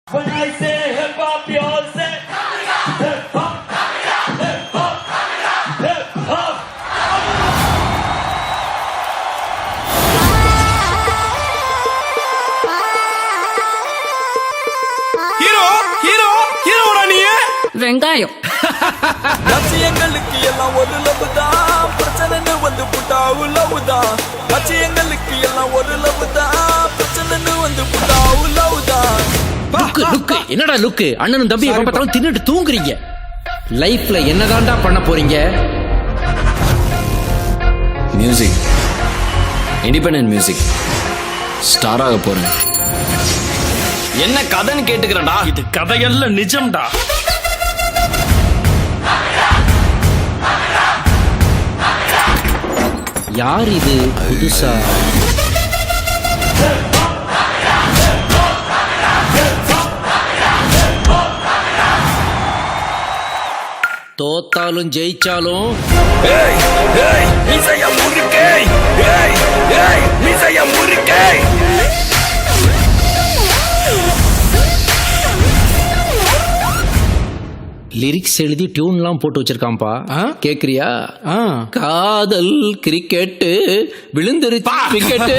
When I say hip hop, you all say hip hop, hip hop, hip hop. ஹீரோடா நீ வெங்காயம் லட்சியங்களுக்கு எல்லாம் ஒரு love தான், பிரச்சனைன்னு வந்து புட்டா லவ் தான். லட்சியங்களுக்கு எல்லாம் ஒரு லவ் தான், பிரச்சனைன்னு வந்து புட்டா லவ் தான். லுக்கு என்னடா லுக்கு? அண்ணனும் தம்பி எப்ப பார்த்தாலும் தின்னுட்டு தூங்குறீங்க. லைஃப்ல என்னதான்டா பண்ண போறீங்க? மியூசிக், இண்டிபெண்டன்ட் மியூசிக் ஸ்டார் ஆக போறேன். என்ன கதைன்னு கேட்டுக்கிறேன்டா. இது கதையல்ல, நிஜம்டா. யார் இது புதுசா? தோத்தாலும் ஜெயிச்சாலும் ஏய் ஏய் மீசைய முறுக்கே, ஏய் ஏய் மீசைய முறுக்கே. லிரிக்ஸ் எழுதி டியூன்லாம் போட்டு வச்சிருக்கான்பா. கேக்குறியா? காதல் கிரிக்கெட்டு விழுந்துருச்சு விக்கெட்டு.